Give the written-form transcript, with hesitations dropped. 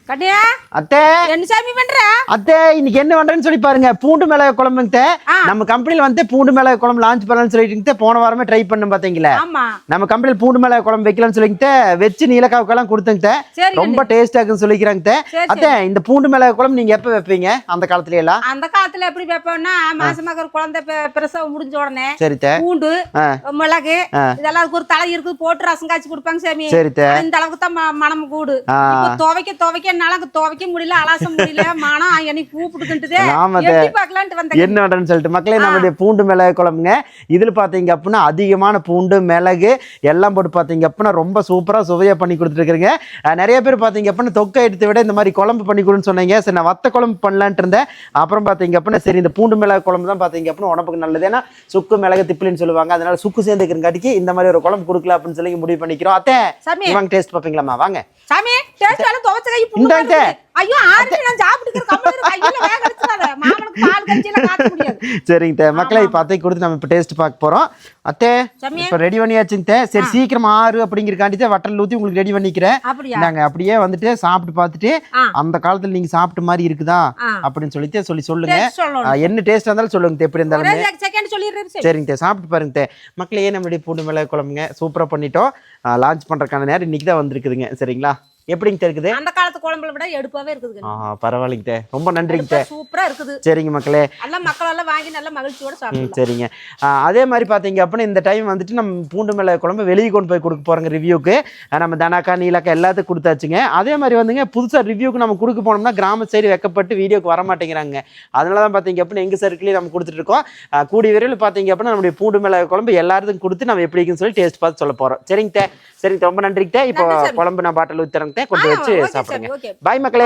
கட்டியா அத்தை என்ன சாமி பண்ற? அத்தை இன்னைக்கு என்ன பண்றேன்னு சொல்லி பாருங்க. பூண்டு மிளகு குழம்புங்க. நம்ம கம்பெனில வந்து பூண்டு மிளகு குழம்பு லான்ச் பண்ணலாம்னு சொல்லிட்டு போன வாரமே ட்ரை பண்ண பாத்தீங்களா? ஆமா. நம்ம கம்பெனில பூண்டு மிளகு குழம்பு வைக்கலாம்னு சொல்லிட்டு வச்சு நீலக்காவுக்கெல்லாம் கொடுத்தங்க. ரொம்ப டேஸ்டா இருக்குன்னு சொல்லிக்கிறாங்க. அத்தை இந்த பூண்டு மிளகு குழம்பு நீங்க எப்ப வைப்பீங்க? அந்த காலத்துல எல்லாம் அந்த காலத்துல எப்படி வைப்போம்னா மாசமாக குழந்தை பிரசவம் முடிஞ்ச உடனே சரித்த பூண்டு மிளகு இதெல்லாம் ஒரு தலை இருக்குது போட்டு ரசம் காய்ச்சி கொடுப்பாங்க சாமி. இந்த அளவுக்கு தான் மனம் கூடு. துவைக்க என்னால துவைக்க முடியல, அலாச முடியல, மனம் என்னை கூப்பிட்டுக்கிட்டதே பாக்கலான்ட்டு வந்தேன். என்னன்னு சொல்லிட்டு மக்களே, நம்மளுடைய பூண்டு மிளகு குழம்புங்க. இதுல பாத்தீங்க அப்படின்னா அதிகமான பூண்டு மிளகு எல்லாம் போட்டு பாத்தீங்க அப்படின்னா ரொம்ப சூப்பரா சுவையா பண்ணி கொடுத்துருக்குறீங்க. நிறைய பேர் பாத்தீங்க அப்படின்னா தொக்கை எடுத்து விட இந்த மாதிரி குழம்பு பண்ணி கொடுன்னு சொன்னீங்க. சரி நான் வத்த குழம்பு பண்ணலான்ட்டு இருந்தேன். அப்புறம் பாத்தீங்க அப்படின்னா சரி இந்த பூண்டு மிளகு குழம்பு தான் பாத்தீங்க அப்படின்னா உடம்புக்கு நல்லது. ஏன்னா சுக்கு மிளகு திப்பிலின்னு சொல்லுவாங்க. அதனால சுக்கு சேர்ந்துக்கிறங்காட்டிக்கு இந்த மாதிரி ஒரு குழம்பு கொடுக்கலாம் அப்படின்னு சொல்லி முடிவு பண்ணிக்கிறோம். அத்தை வாங்க டேஸ்ட் பாப்பீங்களாமா? வாங்க சாமி. டேஸ்ட் எல்லாம் துவைச்ச கை புண்ணு. ஐயோ ஆறு நான் சாப்பிட்டுக்கிற கம்பள கையில வேக வச்சுறாத. மாமனுக்கு பால் கஞ்சில காட்ட முடியாது. சரிங்க மக்களை பாத்தை கொடுத்து நம்ம இப்ப டேஸ்ட் பார்க்க போறோம். அத்தை இப்ப ரெடி பண்ணியாச்சுங்க. சரி சீக்கிரம் ஆறு அப்படிங்கறக்காண்டி வட்டல் ஊத்தி உங்களுக்கு ரெடி பண்ணிக்கிறேன். நாங்க அப்படியே வந்துட்டு சாப்பிட்டு பார்த்துட்டு அந்த காலத்துல நீங்க சாப்பிட்ட மாதிரி இருக்குதா அப்படின்னு சொல்லி சொல்லுங்க. என்ன டேஸ்டா இருந்தாலும் சொல்லுங்க எப்படி இருந்தாலும். சரிங்க சாப்பிட்டு பாருங்க மக்களே. நம்மளுடைய பூண்டு மிளகு குழம்புங்க சூப்பரா பண்ணிட்டோம். லான்ச் பண்றதுக்கான நேரம் இன்னைக்கு தான் வந்திருக்குதுங்க. சரிங்களா? எப்படிங்க இருக்குது? அந்த காலத்து குழம்புல விட எடுப்பாவே இருக்குது. பரவாயில்லைங்க ரொம்ப நன்றிங்க. சூப்பரா இருக்குது. சரிங்க மக்களே. நல்ல மக்கள் எல்லாம் வாங்கி நல்ல மகிழ்ச்சியோட சாப்பிடலாம். சரிங்க. அதே மாதிரி பாத்தீங்க அப்படின்னா இந்த டைம் வந்துட்டு நம்ம பூண்டு மிளகு குழம்பு வெளியே கொண்டு போய் கொடுக்க போறோங்க ரிவ்யூக்கு. நம்ம தனாக்கா நீலாக்கா எல்லாத்துக்கும் கொடுத்தாச்சுங்க. அதே மாதிரி வந்துங்க புதுசா ரிவ்யூக்கு நம்ம கொடுக்க போனோம்னா கிராம சைடு வைக்கப்பட்டு வீடியோக்கு வர மாட்டேங்கிறாங்க. அதனாலதான் பாத்தீங்க அப்படின்னா எங்க சர்க்கிளையும் நம்ம கொடுத்துட்டு இருக்கோம். கூடிய விரைவில் பாத்தீங்க அப்படின்னா நம்மளுடைய பூண்டு மிளகு குழம்பு எல்லாருக்கும் கொடுத்து நம்ம எப்படி இருக்குன்னு சொல்லி டேஸ்ட் பார்த்து சொல்ல போறோம். சரிங்க ரொம்ப நன்றிங்க. இப்போ குழம்பு நான் பாட்டில் ஊத்துறேன். கொண்டு வச்சு சாப்பிடுங்க. பாய் மக்களே.